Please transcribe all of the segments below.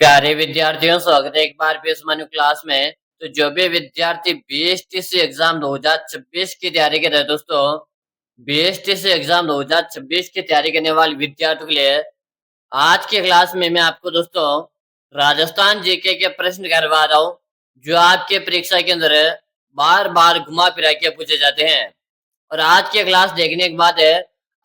प्यारे विद्यार्थियों, स्वागत है एक बार फिर इस मनु क्लास में। तो जो भी विद्यार्थी बीएसटीसी एग्जाम 2026 की तैयारी कर रहे हैं दोस्तों, बीएसटीसी एग्जाम 2026 की तैयारी करने वाले विद्यार्थियों के लिए आज की क्लास में मैं आपको दोस्तों राजस्थान जीके के प्रश्न करवा रहा हूँ, जो आपके परीक्षा के अंदर बार बार घुमा फिरा के पूछे जाते हैं। और आज की क्लास देखने के बाद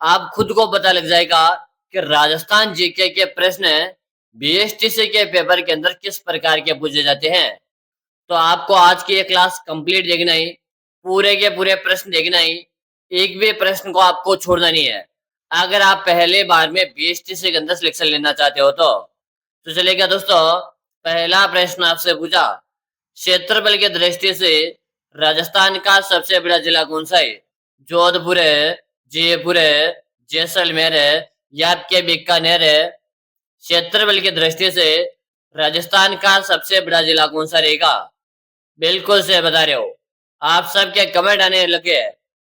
आप खुद को पता लग जाएगा कि राजस्थान जीके के प्रश्न बीएसटीसी के पेपर के अंदर किस प्रकार के पूछे जाते हैं। तो आपको आज की ये क्लास कंप्लीट देखना ही, पूरे के पूरे प्रश्न देखना ही, एक भी प्रश्न को आपको छोड़ना नहीं है अगर आप पहले बार में बीएसटीसी के अंदर सिलेक्शन लेना चाहते हो। तो चलेगा दोस्तों, पहला प्रश्न आपसे पूछा, क्षेत्रफल की दृष्टि से राजस्थान का सबसे बड़ा जिला कौन सा है? जोधपुर है, जयपुर है, जैसलमेर है या आपके बीकानेर है? क्षेत्रफल की दृष्टि से राजस्थान का सबसे बड़ा जिला कौन सा रहेगा? बिल्कुल से बता रहे हो। आप सबके कमेंट आने लगे,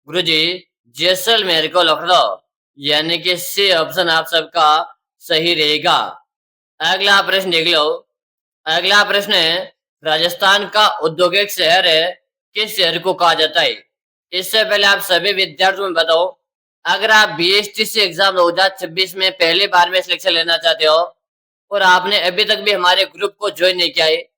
गुरुजी जैसलमेर को लिख दो, यानी कि सी ऑप्शन आप सबका सही रहेगा। अगला प्रश्न देख लो। अगला प्रश्न है, राजस्थान का औद्योगिक शहर है, किस शहर को कहा जाता है? इससे पहले आप सभी विद्यार्थियों में बताओ, अगर आप बीएसटीसी एग्जाम 2026 में पहली बार में सिलेक्शन लेना चाहते हो और आपने अभी तक भी हमारे ग्रुप को ज्वाइन नहीं किया है,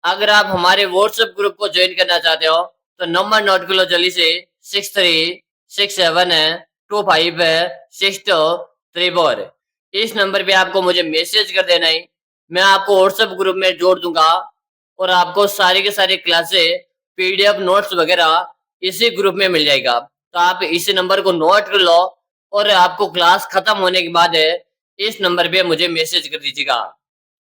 अगर आप हमारे व्हाट्सएप ग्रुप को ज्वाइन करना चाहते हो तो नंबर नोट कर लो जल्दी से, 6367256234। इस नंबर पे आपको मुझे मैसेज कर देना है, मैं आपको व्हाट्सएप ग्रुप में जोड़ दूंगा और आपको सारी की सारी क्लासेस, पीडीएफ नोट्स वगैरह इसी ग्रुप में मिल जाएगा। तो आप इसी नंबर को नोट कर लो और आपको क्लास खत्म होने के बाद इस नंबर पे मुझे मैसेज कर दीजिएगा,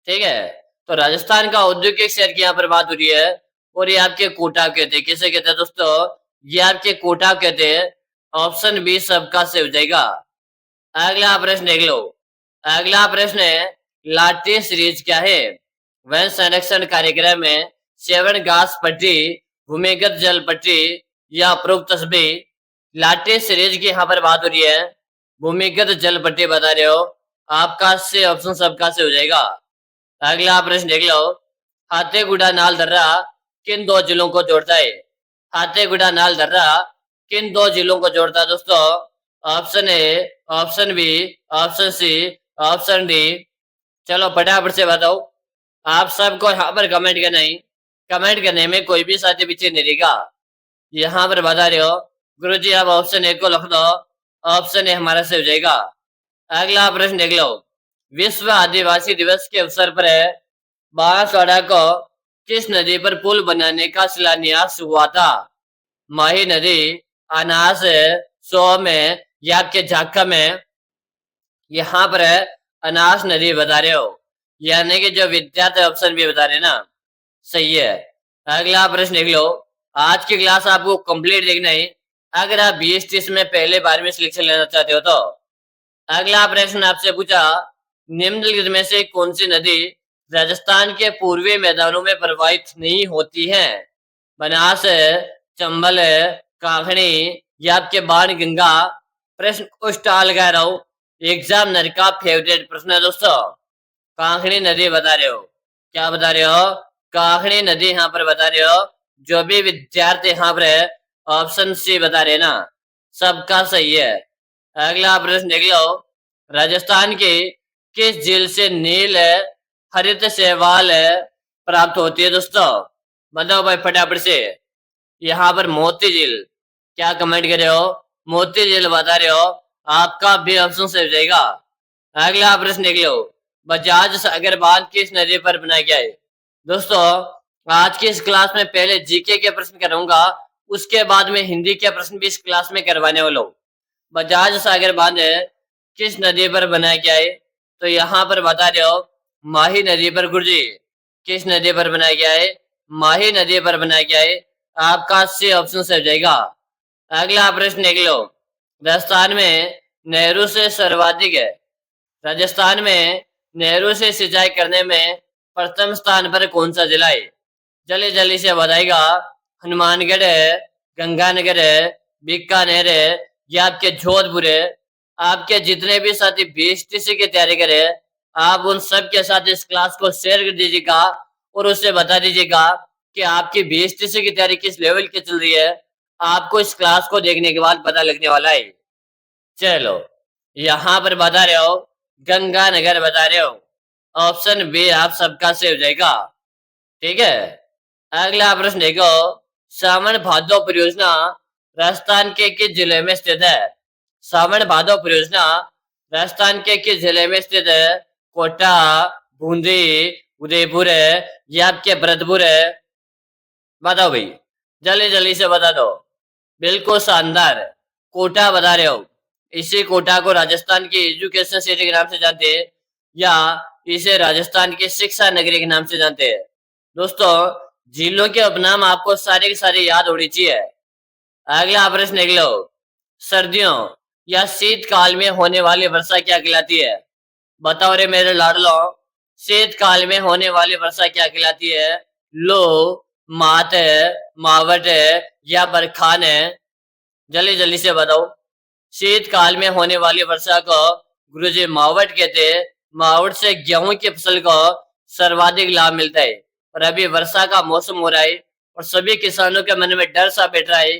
ठीक है। तो राजस्थान का औद्योगिक शहर की यहाँ पर बात हो रही है और ये आपके कोटा कहते हैं। किसे कहते हैं दोस्तों? ये आपके कोटा कहते हैं। ऑप्शन बी सबका से हो जाएगा। अगला प्रश्न देख लो। अगला प्रश्न है, लाठी सीरीज क्या है? वन संरक्षण कार्यक्रम में सेवन घास पट्टी, भूमिगत जल पट्टी या उपरोक्त तस्बी। लाठी सीरीज की यहाँ पर बात हो रही है, भूमिगत जल पट्टी बता रहे हो, आपका से ऑप्शन सबका से हो जाएगा। अगला प्रश्न देख लो। हाथेगुड़ा नाल दर्रा किन दो जिलों को जोड़ता है? हाथेगुड़ा नाल दर्रा किन दो जिलों को जोड़ता है दोस्तों? Option A, option B, option C, option D. चलो फटाफट से बताओ। आप सबको यहाँ पर कमेंट करना है, कमेंट करने में कोई भी साथी पीछे नहीं रहेगा। यहाँ पर बता रहे हो, गुरुजी आप ऑप्शन ए को लिख दो, ऑप्शन ए हमारा से हो जाएगा। अगला प्रश्न देख लो। विश्व आदिवासी दिवस के अवसर पर बांसवाड़ा को किस नदी पर पुल बनाने का शिलान्यास हुआ था? माही नदी, अनास, सोम या आपके झाका में? यहाँ पर अनास नदी बता रहे हो, यानी कि जो विद्यार्थी ऑप्शन भी बता रहे हैं ना, सही है। अगला प्रश्न देख लो। आज की क्लास आपको कंप्लीट देखना है अगर आप बीएसटीसी में पहले बार में सिलेक्शन लेना चाहते हो तो। अगला प्रश्न आपसे पूछा, निम्नलिखित में से कौन सी नदी राजस्थान के पूर्वी मैदानों में प्रवाहित नहीं होती है? बनास, चंबल, काखनी या आपके बाण गंगा? प्रश्न को स्टार लगा रहा हूं, एग्जामिनर का फेवरेट प्रश्न है दोस्तों। काखनी नदी बता रहे हो, क्या बता रहे हो? काखनी नदी यहाँ पर बता रहे हो। जो भी विद्यार्थी यहाँ पर है ऑप्शन सी बता रहे ना, सबका सही है। अगला प्रश्न देख लो। राजस्थान की किस झील से नील हरित शैवाल प्राप्त होती है दोस्तों? बताओ भाई फटाफट से। यहाँ पर मोती झील, क्या कमेंट कर रहे हो? मोती झील बता रहे हो, आपका भी ऑप्शन से हो जाएगा। अगला प्रश्न देख लो। बजाज सागर बांध किस नदी पर बनाया गया है? दोस्तों आज की इस क्लास में पहले जीके के प्रश्न कराऊंगा, उसके बाद में हिंदी के प्रश्न भी इस क्लास में करवाने वाला हूँ। बजाज सागर बांध किस नदी पर बनाया गया है? तो यहाँ पर बता रहे हो, माही नदी पर। गुरुजी किस नदी पर बनाया गया है? माही नदी पर बनाया गया है, आपका सी ऑप्शन से हो जाएगा। अगला प्रश्न देख लो। राजस्थान में नेहरू से सर्वाधिक है, राजस्थान में नेहरू से सिंचाई करने में प्रथम स्थान पर कौन सा जिला है? जल्दी जल्दी से बताएगा। हनुमानगढ़ है, गंगानगर है, बीकानेर है या आपके जोधपुर है? आपके जितने भी साथी बीएसटीसी की तैयारी करे आप उन सब के साथ इस क्लास को शेयर कर दीजिएगा और उससे बता दीजिएगा कि आपकी बीएसटीसी की तैयारी किस लेवल की चल रही है। आपको इस क्लास को देखने के बाद पता लगने वाला है। चलो, यहाँ पर बता रहे हो गंगानगर बता रहे हो। ऑप्शन बी आप सबका सही हो जाएगा। ठीक है, अगला प्रश्न देखो। सावन भादो परियोजना राजस्थान के किस जिले में स्थित है? सावन भादो परियोजना राजस्थान के किस जिले में स्थित है? कोटा, बूंदी, उदयपुर है या आपके भरतपुर है? बताओ भाई, जल्दी जल्दी से बता दो। बिल्कुल शानदार, कोटा बता रहे हो। इसी कोटा को राजस्थान की एजुकेशन सिटी के नाम से जानते हैं या इसे राजस्थान की शिक्षा नगरी के नाम से जानते हैं। दोस्तों, झीलों के उपनाम आपको सारे के सारे याद होनी चाहिए। अगला प्रश्न देख लो। सर्दियों या शीतकाल में होने वाली वर्षा क्या कहलाती है? बताओ रे मेरे लाडलो, शीतकाल में होने वाली वर्षा क्या कहलाती है? लो, मात है, मावट है या बरखान है? जल्दी जल्दी से बताओ। शीतकाल में होने वाली वर्षा को गुरुजी मावट कहते हैं। मावट से गेहूं की फसल को सर्वाधिक लाभ मिलता है। और अभी वर्षा का मौसम हो रहा है और सभी किसानों के मन में डर सा बैठ रहा है,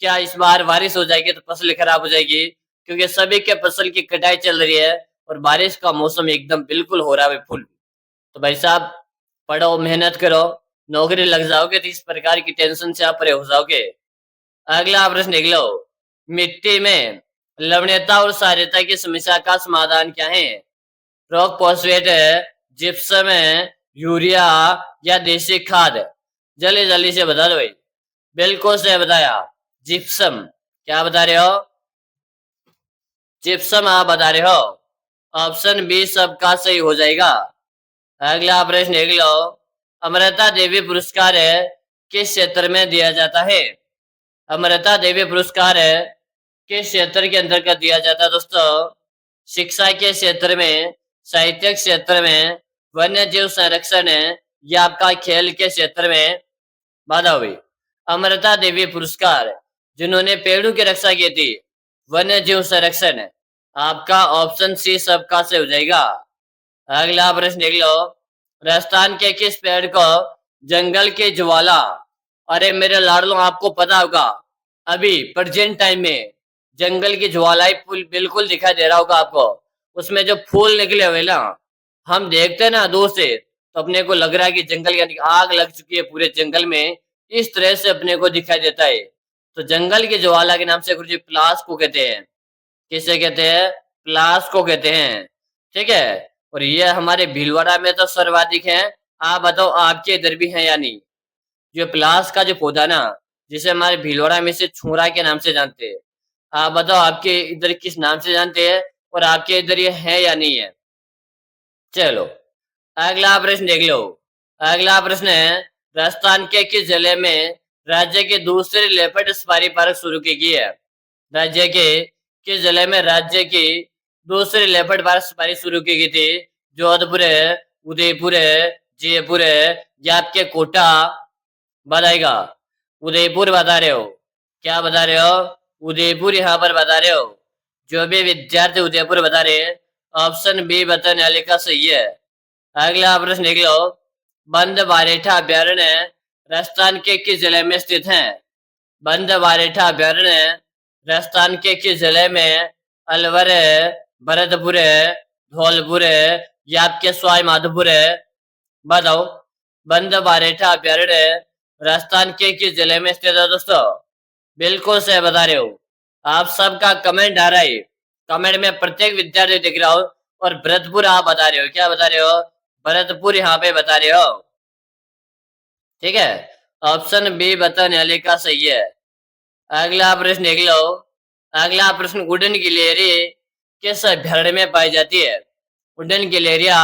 क्या इस बार बारिश हो जाएगी तो फसल खराब हो जाएगी, क्योंकि सभी के फसल की कटाई चल रही है और बारिश का मौसम एकदम बिल्कुल हो रहा है फुल। तो भाई साहब, पढ़ो, मेहनत करो, नौकरी लग जाओगे तो इस प्रकार की टेंशन से आप परे हो जाओगे। अगला प्रश्न देख लो। मिट्टी में लवणीयता और क्षारीयता की समस्या का समाधान क्या है? रॉक फॉस्फेट है, जिप्सम है, यूरिया या देसी खाद? जल्दी जल्दी से बता दो भाई। बिल्कुल सही बताया, जिप्सम। क्या बता रहे हो? जिप्सम आप बता रहे हो। ऑप्शन बी सबका सही हो जाएगा। अगला प्रश्न देख लो। अमृता देवी पुरस्कार है किस क्षेत्र में दिया जाता है? अमृता देवी पुरस्कार है किस क्षेत्र के अंतर्गत दिया जाता है? दोस्तों, शिक्षा के क्षेत्र में, साहित्य क्षेत्र में, वन्य जीव संरक्षण है या आपका खेल के क्षेत्र में? बताओ भाई। अमृता देवी पुरस्कार जिन्होंने पेड़ों की रक्षा की थी, वन्य जीव संरक्षण है। आपका ऑप्शन सी सबका से हो जाएगा। अगला प्रश्न देख लो। राजस्थान के किस पेड़ को जंगल की ज्वाला, अरे मेरे लाडलों आपको पता होगा अभी प्रेजेंट टाइम में जंगल की ज्वाला बिल्कुल दिखाई दे रहा होगा आपको। उसमें जो फूल निकले हुए ना, हम देखते हैं ना दूर से, तो अपने को लग रहा है कि जंगल यानी आग लग चुकी है पूरे जंगल में। इस तरह से अपने को दिखाई देता है। तो जंगल की ज्वाला के नाम से गुरुजी प्लास को कहते हैं। किसे कहते हैं? प्लास को कहते हैं। ठीक है, और ये हमारे भीलवाड़ा में तो सर्वाधिक है। आप बताओ आपके इधर भी है या नहीं? जो प्लास का जो पौधा ना, जिसे हमारे भीलवाड़ा में से छुरा के नाम से जानते हैं, आप बताओ आपके इधर किस नाम से जानते हैं और आपके इधर ये है या नहीं है? चलो, अगला प्रश्न देख लो। अगला प्रश्न है, राजस्थान के किस जिले में राज्य के दूसरे लेपर्ड सफारी पार्क शुरू की गई है? राज्य के किस जिले में राज्य की दूसरी लेपर्ड पार्क सफारी शुरू की गई थी? जोधपुर है, उदयपुर है, जयपुर है या आपके कोटा? बताएगा। उदयपुर बता रहे हो। क्या बता रहे हो? उदयपुर यहाँ पर बता रहे हो। जो भी विद्यार्थी उदयपुर बता रहे हैं, ऑप्शन बी बताने वाले का सही है। अगला प्रश्न देख लो। बंद बारेठा अभ्यारण्य राजस्थान के किस जिले में स्थित है? बंद बारेठा अभ्यारण्य राजस्थान के किस जिले में? अलवर है, भरतपुर है, धौलपुर है या आपके सवाई माधोपुर है? बताओ। बंद बारेठा अभ्यारण्य राजस्थान के किस जिले में स्थित है? दोस्तों, बिल्कुल सही बता रहे हो। आप सबका कमेंट आ रहा है, कमेंट में प्रत्येक विद्यार्थी दिख रहा हो। और भरतपुर आप बता रहे हो। क्या बता रहे हो? भरतपुर यहाँ पे बता रहे हो। ठीक है, ऑप्शन बी बताने वाले का सही है। अगला प्रश्न देख लो। अगला प्रश्न, उड़न गिलहरी किस अभ्यारण्य में पाई जाती है? उड़न गिलहरियां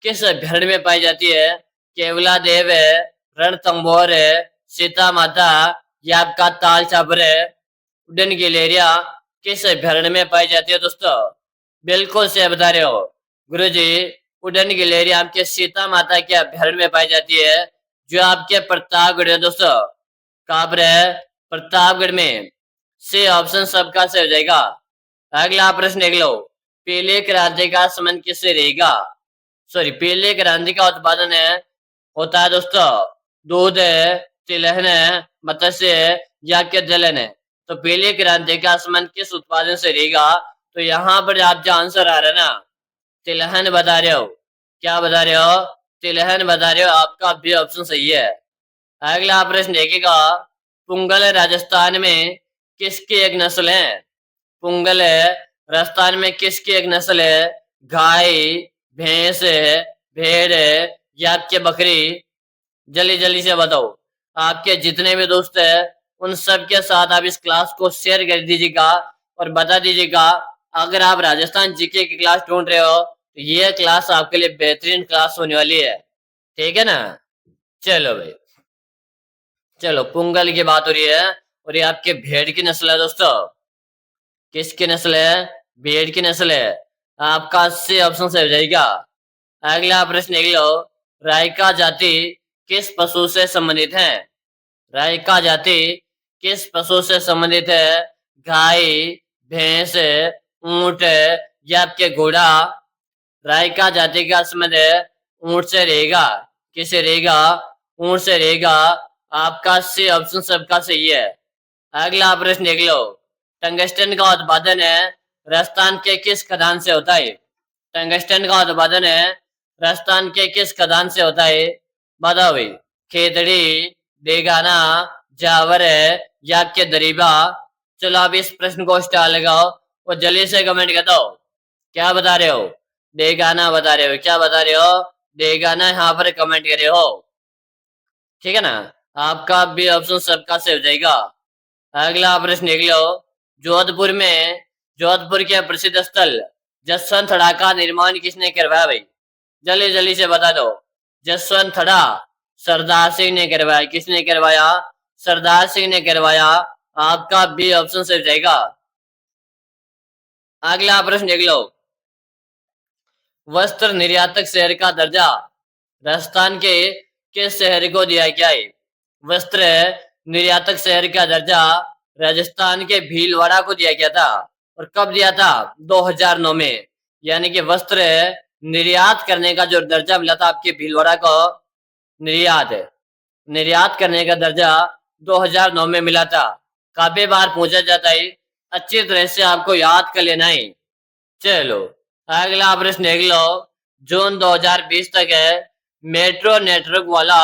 किस अभ्यारण्य में पाई जाती है? केवला देव है, रणथंभौर है, सीता माता या आपका ताल चाबर है? उड़न गिलहरियां किस अभ्यारण्य में पाई जाती है? दोस्तों, बिल्कुल से बता रहे हो गुरुजी। उड़न गिलहरियां आपके सीता माता के अभ्यारण्य में पाई जाती है, जो आपके प्रतापगढ़ है। दोस्तों, कहाँ पर है? प्रतापगढ़ में। से ऑप्शन सबका से हो जाएगा। अगला प्रश्न देख लो। पीली क्रांति का संबंध किससे रहेगा? सॉरी, पीली क्रांति का उत्पादन होता है दोस्तों दूध, तिलहन, मत्स्य या के दलहन। तो पीली क्रांति का संबंध किस उत्पादन से रहेगा? तो यहाँ पर आप जो आंसर आ रहा है ना, तिलहन बता रहे हो। क्या बता रहे हो? तिलहन बता रहे हो। आपका भी ऑप्शन सही है। अगला प्रश्न देखिएगा, पुंगल राजस्थान में किसकी एक नस्ल है? पुंगल राजस्थान में किसकी एक नस्ल है? गाय, भैंस, भेड़ या आपके बकरी? जल्दी जल्दी से बताओ। आपके जितने भी दोस्त हैं उन सब के साथ आप इस क्लास को शेयर कर दीजिएगा और बता दीजिएगा। अगर आप राजस्थान जीके की क्लास ढूंढ रहे हो तो ये क्लास आपके लिए बेहतरीन क्लास होने वाली है। ठीक है ना? चलो भाई, चलो पुंगल की बात हो रही है और ये आपके भेड़ की नस्ल है दोस्तों। किसकी नस्ल है? भेड़ की नस्ल है। आपका सी ऑप्शन से हो जाएगा। अगला प्रश्न देख लो, रायका जाति किस पशु से संबंधित है? रायका जाति किस पशु से संबंधित है? गाय, भैंस, ऊंट या आपके घोड़ा? रायका जाति का संबंध ऊंट से रहेगा। किससे रहेगा? ऊंट से रहेगा। आपका सी ऑप्शन सबका सही है। अगला प्रश्न देख लो, टंगस्टन का उत्पादन राजस्थान के किस खदान से होता है? टंगस्टन का उत्पादन राजस्थान के किस खदान से होता है? बताओ भाई। खेतड़ी, डेगाना, जावर या आपके दरीबा? चलो आप इस प्रश्न को स्टार लगाओ और जल्दी से कमेंट कर दो। क्या बता रहे हो? डेगाना बता रहे हो। क्या बता रहे हो? डेगाना यहाँ पर कमेंट करे हो। ठीक है ना? आपका भी ऑप्शन सबका से हो जाएगा। अगला प्रश्न देख लो, जोधपुर में जोधपुर के प्रसिद्ध स्थल जसवंत थड़ा का निर्माण किसने करवाया भाई? जल्दी जल्दी से बता दो। जसवंत थड़ा सरदार सिंह ने करवाया। किसने करवाया? सरदार सिंह ने करवाया। आपका बी ऑप्शन से हो जाएगा। अगला प्रश्न देख लो, वस्त्र निर्यातक शहर का दर्जा राजस्थान के किस शहर को दिया गया है? वस्त्र निर्यातक शहर का दर्जा राजस्थान के भीलवाड़ा को दिया गया था। और कब दिया था? 2009 में। यानी कि वस्त्र निर्यात करने का जो दर्जा मिला था आपके भीलवाड़ा को, निर्यात करने का दर्जा 2009 में मिला था। काफी बार पूछा जाता है, अच्छी तरह से आपको याद कर लेना है। चलो अगला प्रश्न देख लो, जून 2020 तक मेट्रो नेटवर्क वाला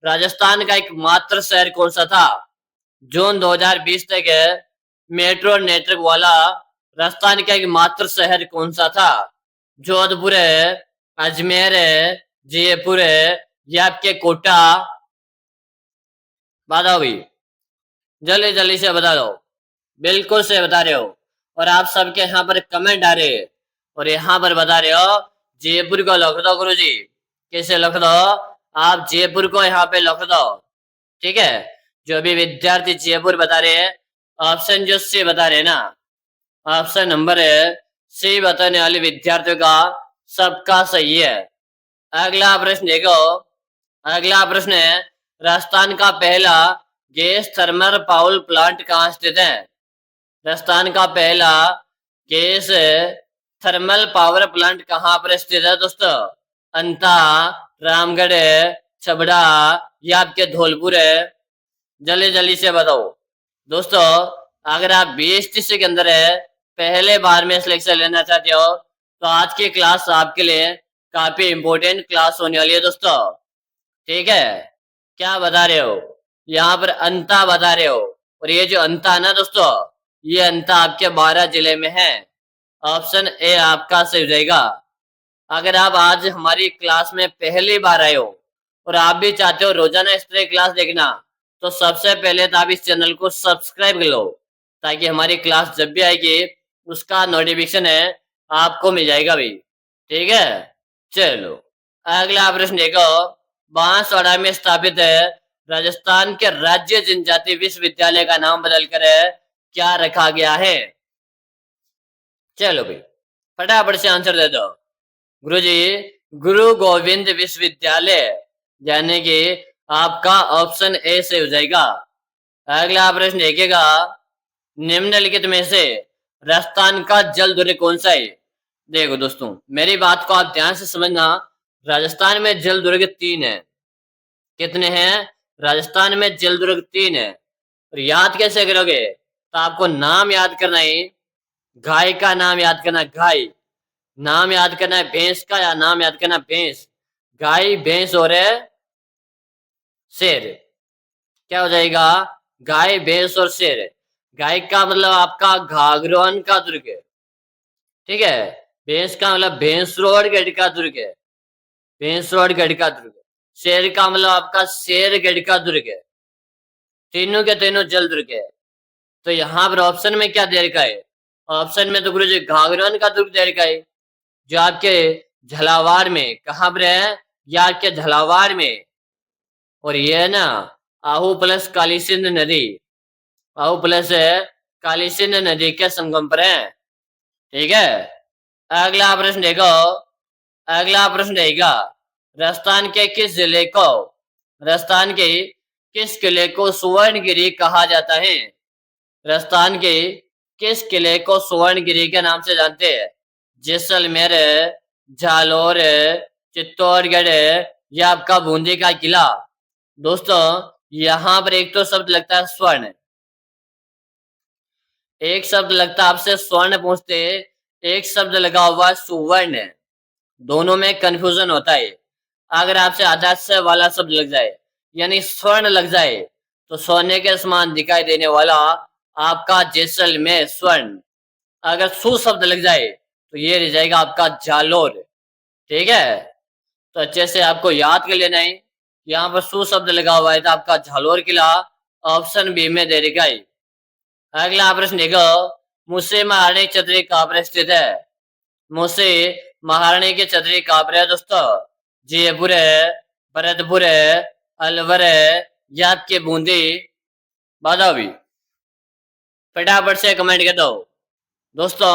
राजस्थान का एकमात्र शहर कौन सा था? जून 2020 तक मेट्रो नेटवर्क वाला राजस्थान का एकमात्र शहर कौन सा था? जोधपुर, अजमेर, जयपुर या आपके कोटा? बताओ भाई, जल्दी जल्दी से बता दो। बिल्कुल से बता रहे हो और आप सबके यहाँ पर कमेंट आ रहे हैं और यहाँ पर बता रहे हो जयपुर को लिख दो गुरु जी। कैसे लिख दो? आप जयपुर को यहाँ पे लिख दो। ठीक है? जो भी विद्यार्थी जयपुर बता रहे हैं, ऑप्शन जो सी बता रहे हैं ना, ऑप्शन नंबर सी बताने वाले विद्यार्थियों का सबका सही है। अगला प्रश्न देखो। अगला प्रश्न है, राजस्थान का पहला गैस थर्मल पावर प्लांट कहाँ स्थित है? राजस्थान का पहला गैस थर्मल पावर प्लांट कहाँ पर स्थित है दोस्तों? अंता, रामगढ़, छबड़ा या आपके धौलपुर है? जल्दी जल्दी से बताओ दोस्तों। अगर आप BSTC के अंदर पहले बार में सिलेक्शन लेना चाहते हो तो आज की क्लास आपके लिए काफी इंपॉर्टेंट क्लास होने वाली है दोस्तों। ठीक है? क्या बता रहे हो? यहाँ पर अंता बता रहे हो और ये जो अंता है ना दोस्तों, ये अंता आपके 12 जिले में है। ऑप्शन ए आपका सही हो जाएगा। अगर आप आज हमारी क्लास में पहली बार आए हो और आप भी चाहते हो रोजाना इस तरह क्लास देखना, तो सबसे पहले तो आप इस चैनल को सब्सक्राइब कर लो ताकि हमारी क्लास जब भी आएगी उसका नोटिफिकेशन आपको मिल जाएगा भाई। ठीक है? चलो अगला प्रश्न देखो, बांसवाड़ा में स्थापित राजस्थान के राज्य जनजाति विश्वविद्यालय का नाम बदलकर क्या रखा गया है? चलो भाई फटाफट से आंसर दे दो। गुरुजी, गुरु गोविंद विश्वविद्यालय, यानी कि आपका ऑप्शन ए से हो जाएगा। अगला प्रश्न देखिएगा, निम्नलिखित में से राजस्थान का जल दुर्ग कौन सा है? देखो दोस्तों, मेरी बात को आप ध्यान से समझना राजस्थान में जल दुर्ग 3 है। कितने हैं? राजस्थान में जल दुर्ग 3 है। और याद कैसे करोगे? तो आपको नाम याद करना है। गाय का नाम याद करना, गाय। नाम याद करना है भैंस का, या नाम याद करना भैंस। गाय, भैंस और शेर। क्या हो जाएगा? गाय, भैंस और शेर। गाय का मतलब आपका घाघरवन का दुर्ग है, ठीक है। भैंस का मतलब भैंसरोडगढ़ का दुर्ग है, भैंसरोडगढ़ का दुर्ग है। शेर का मतलब आपका शेरगढ़ का दुर्ग है। तीनों के तीनों जल दुर्ग है। तो यहाँ पर ऑप्शन में क्या दे रखा है? ऑप्शन में तो गुरु जी घाघरवन का दुर्ग दे रखा है, जो आपके झालावाड़ में, कहाँ पर है? या आपके झालावाड़ में। और ये है ना आहू प्लस काली सिंध नदी, आहू प्लस काली सिंध नदी के संगम पर है, ठीक है। अगला प्रश्न देखो, अगला प्रश्न रहेगा, राजस्थान के किस जिले को, राजस्थान के किस किले को सुवर्णगिरी कहा जाता है? राजस्थान के किस किले को सुवर्णगिरी के नाम से जानते हैं? जैसलमेर, जालोर, चित्तौड़गढ़ या आपका बूंदी का किला। दोस्तों यहाँ पर एक तो शब्द लगता है स्वर्ण, एक शब्द लगता है आपसे स्वर्ण पूछते, एक शब्द लगा हुआ है सुवर्ण। दोनों में कंफ्यूजन होता है। अगर आपसे आधा से वाला शब्द लग जाए, यानी स्वर्ण लग जाए, तो सोने के समान दिखाई देने वाला आपका जैसलमेर स्वर्ण। अगर सु शब्द लग जाए तो ये रह जाएगा आपका जालोर, ठीक है। तो अच्छे से आपको याद कर लेना है। यहाँ पर सु शब्द लगा हुआ है तो आपका झालोर किला ऑप्शन बी में दे रखा है। अगला प्रश्न देखो, मुझसे महारानी छतरी कहाँ पर स्थित है? मुझसे महारानी की छतरी कहाँ पर है दोस्तों? जयपुर है, भरतपुर है, अलवर है या आपके बूंदी? बताओ भी, फटाफट से कमेंट कर दो। दोस्तों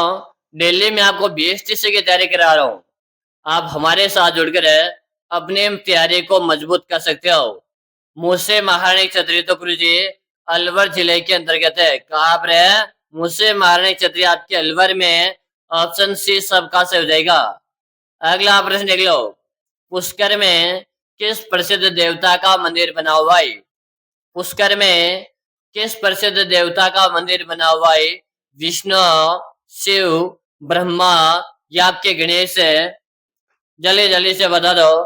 दिल्ली में आपको बीएसटीसी की तैयारी करा रहा हूँ, आप हमारे साथ जुड़कर अपने तैयारी को मजबूत कर सकते हो। मुझसे महारानी छतरी तो गुरु जी अलवर जिले के अंतर्गत है। कहाँ पर है? मुझसे महारानी छतरी आपके अलवर में, ऑप्शन सी सबका से हो जाएगा। अगला प्रश्न देख लो, पुष्कर में किस प्रसिद्ध देवता का मंदिर बना हुआ है? पुष्कर में किस प्रसिद्ध देवता का मंदिर बना हुआ है? विष्णु, शिव, ब्रह्मा या आपके गणेश है? जल्दी जल्दी से बता दो,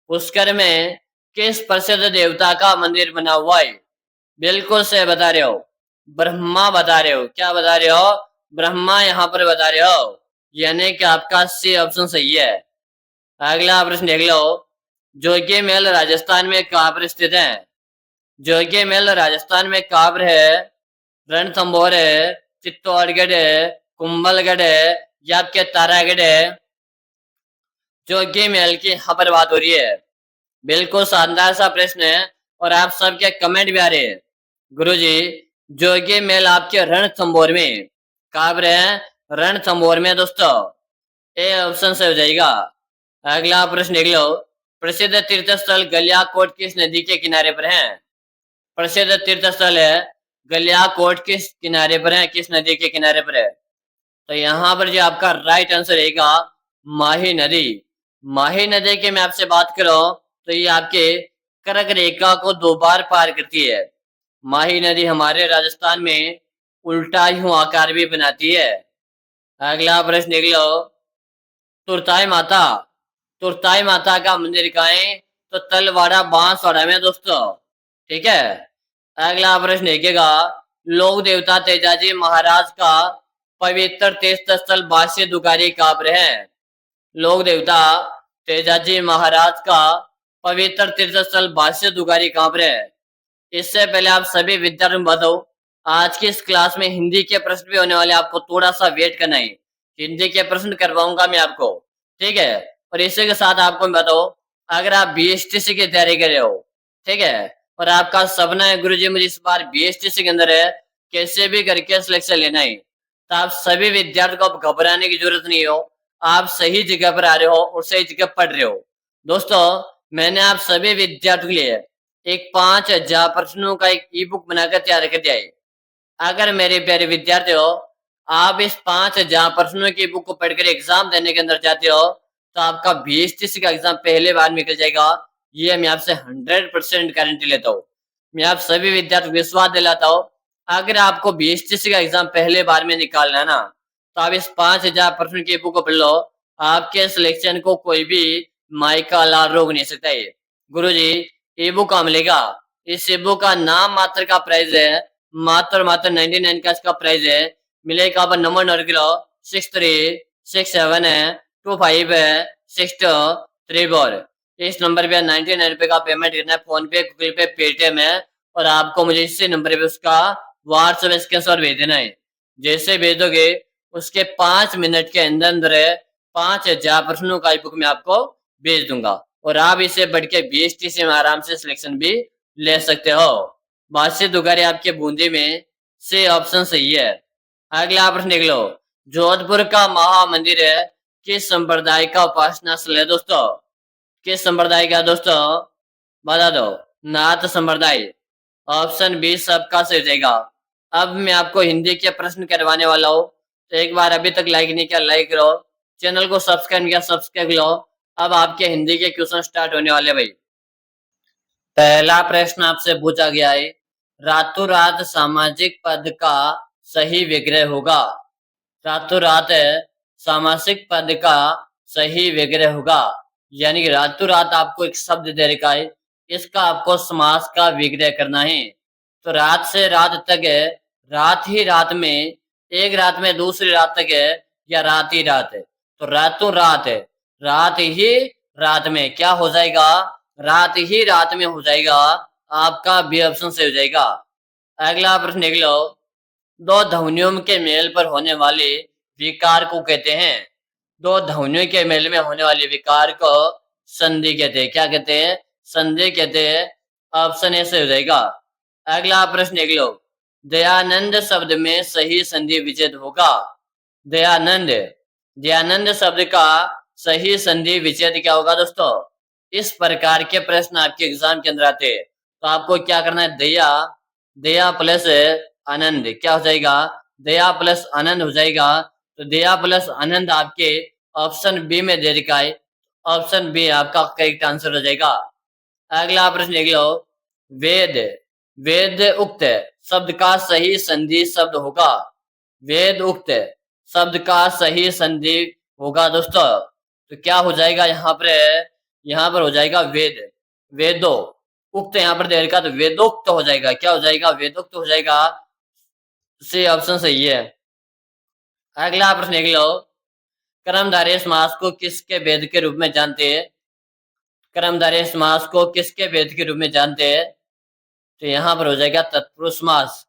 पुष्कर में किस प्रसिद्ध देवता का मंदिर बना हुआ है? बिल्कुल से बता रहे हो, ब्रह्मा बता रहे हो। क्या बता रहे हो? ब्रह्मा यहाँ पर बता रहे हो, यानी कि आपका सी ऑप्शन सही है। अगला प्रश्न देख लो, जोगी महल राजस्थान में कहाँ पर स्थित है? जोगी महल राजस्थान में कहाँ पर है? रणथंभौर है, चित्तौड़गढ़ है, कुंभलगढ़ है या आपके तारागढ़ है? जोगी महल की यहाँ पर बात हो रही है। बिल्कुल शानदार सा प्रश्न है और आप सबके कमेंट भी आ रहे हैं। गुरुजी जोगी महल आपके रणथंभौर में, कहाँ पर है? रणथंभौर में दोस्तों, ए ऑप्शन से हो जाएगा। अगला प्रश्न देख लो, प्रसिद्ध तीर्थ स्थल गलियाकोट किस नदी के किनारे पर है? प्रसिद्ध तीर्थ स्थल है गलियाकोट किस किनारे पर है, किस नदी के किनारे पर है? तो यहाँ पर जो आपका राइट आंसर रहेगा माही नदी। माही नदी की मैं आपसे बात करूं तो ये आपके कर्क रेखा को 2 बार पार करती है। माही नदी हमारे राजस्थान में उल्टा यूं आकार भी बनाती है। अगला प्रश्न देख लो, तुरताई माता, तुरताई माता का मंदिर कहाँ है? तो तलवाड़ा बांसवाड़ा में दोस्तों, ठीक है। अगला प्रश्न देखेगा, लोक देवता तेजाजी महाराज का पवित्र तीर्थ स्थल बासी दुगारी कहाँ पर है? लोक देवता तेजाजी महाराज का पवित्र तीर्थ स्थल बासी दुगारी कहाँ पर है? इससे पहले आप सभी विद्यार्थियों बताओ, आज की इस क्लास में हिंदी के प्रश्न भी होने वाले, आपको थोड़ा सा वेट करना है। हिंदी के प्रश्न करवाऊंगा मैं आपको, ठीक है। और इसी के साथ आपको मैं बताओ, अगर आप बीएसटीसी की तैयारी कर रहे हो, ठीक है, और आपका सपना है गुरुजी मुझे इस बार बीएसटीसी के अंदर है कैसे भी करके सिलेक्शन लेना है, तो आप सभी विद्यार्थियों को घबराने की जरूरत नहीं हो। आप सही जगह पर आ रहे हो और सही जगह पढ़ रहे हो। दोस्तों मैंने आप सभी विद्यार्थियों के लिए एक 5000 प्रश्नों का एक ई बुक बनाकर तैयार कर दिया है। अगर मेरे प्यारे विद्यार्थियों आप इस 5000 प्रश्नों की बुक को पढ़कर एग्जाम देने के अंदर जाते हो तो आपका 20-30 का एग्जाम पहले बार में निकल जाएगा। ये मैं आपसे 100% गारंटी लेता हूँ। मैं आप सभी विद्यार्थी को विश्वास दिलाता हूँ, अगर आपको 20-30 का एग्जाम पहले बार में निकालना है ना, तो आप इस 5000 प्रश्न की बुक को पढ़ लो। आपके सिलेक्शन को कोई भी माइका लाल रोक नहीं सकता है। गुरुजी, ई बुक कहाँ मिलेगा? इस ई बुक का नाम मात्र का प्राइस है, मात्र 99 का इसका प्राइस है। मिलेगा आप नंबर नोट करो, 6367256234। इस नंबर पे 99 रुपए का पेमेंट करना है, फोन पे, गूगल पे, पेटीएम है, और आपको मुझे इसी नंबर पे उसका व्हाट्सएप स्क्रीनशॉट भेज देना है। जैसे भेजोगे उसके 5 मिनट के अंदर अंदर 5000 प्रश्नों का बुक मैं आपको भेज दूंगा, और आप इसे बढ़ के BSTC में आराम से सिलेक्शन भी ले सकते हो। बादशाह दुगारे आपके बूंदी में से ऑप्शन सही है। अगला प्रश्न देख लो, जोधपुर का महामंदिर है किस संप्रदाय का उपासना स्थल है दोस्तों? किस संप्रदाय का दोस्तों? बता दो। नाथ संप्रदाय। ऑप्शन बी सबका सही हो जाएगा। अब मैं आपको हिंदी के प्रश्न करवाने वाला हूँ, तो एक बार अभी तक लाइक नहीं किया लाइक करो, चैनल को सब्सक्राइब किया सब्सक्राइब लो। अब आपके हिंदी के क्वेश्चन स्टार्ट होने वाले भाई। पहला प्रश्न आपसे पूछा गया है, रातों रात सामाजिक पद का सही विग्रह होगा। रातों रात सामासिक पद का सही विग्रह होगा, यानी कि रातों रात आपको एक शब्द दे रखा है, इसका आपको समास का विग्रह करना है। तो रात से रात तक है, रात ही रात में, एक रात में दूसरी रात तक है, या रात ही रात है। तो रातों रात है, रात ही रात में क्या हो जाएगा? रात ही रात में हो जाएगा। आपका बी ऑप्शन से हो जाएगा। अगला प्रश्न देख लो, दो ध्वनियों के मेल पर होने वाले विकार को कहते हैं। दो ध्वनियों के मेल में होने वाले विकार को संधि कहते हैं। क्या कहते हैं? संधि कहते हैं। ऑप्शन ए से हो जाएगा। अगला प्रश्न देख लो, दयानंद शब्द में सही संधि विच्छेद होगा। दयानंद, दयानंद शब्द का सही संधि विच्छेद क्या होगा दोस्तों? इस प्रकार के प्रश्न आपके एग्जाम के अंदर आते हैं, तो आपको क्या करना है? दया, दया प्लस आनंद क्या हो जाएगा? दया प्लस आनंद हो जाएगा। तो दया प्लस आनंद आपके ऑप्शन बी में दे रखा है। ऑप्शन बी आपका करेक्ट आंसर हो जाएगा। अगला प्रश्न देख लो, वेद, वेद उक्त शब्द का सही संधि शब्द होगा। वेद उक्त शब्द का सही संधि होगा दोस्तों, तो क्या हो जाएगा? यहाँ पर हो जाएगा वेद, वेदो। उक्त यहाँ पर दे रखा, तो वेदोक्त हो जाएगा। क्या हो जाएगा? वेदोक्त हो जाएगा। सी ऑप्शन सही है। अगला प्रश्न देख लो, कर्मधारय समास को किसके भेद के रूप में जानते हैं? कर्मधारय समास को किसके भेद के रूप में जानते हैं? तो यहाँ पर हो जाएगा तत्पुरुष समास।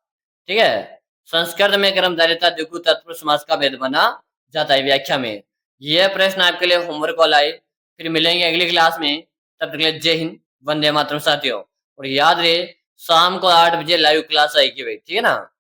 ठीक है, संस्कृत में कर्मधारयता द्विगु तत्पुरुष समास का भेद बना जाता है व्याख्या में। यह प्रश्न आपके लिए होमवर्क वाला है। फिर मिलेंगे अगली क्लास में, तब तक के लिए जय हिंद, वंदे मातरम साथियों। और याद रहे, शाम को 8 बजे लाइव क्लास आएगी भाई, ठीक है ना।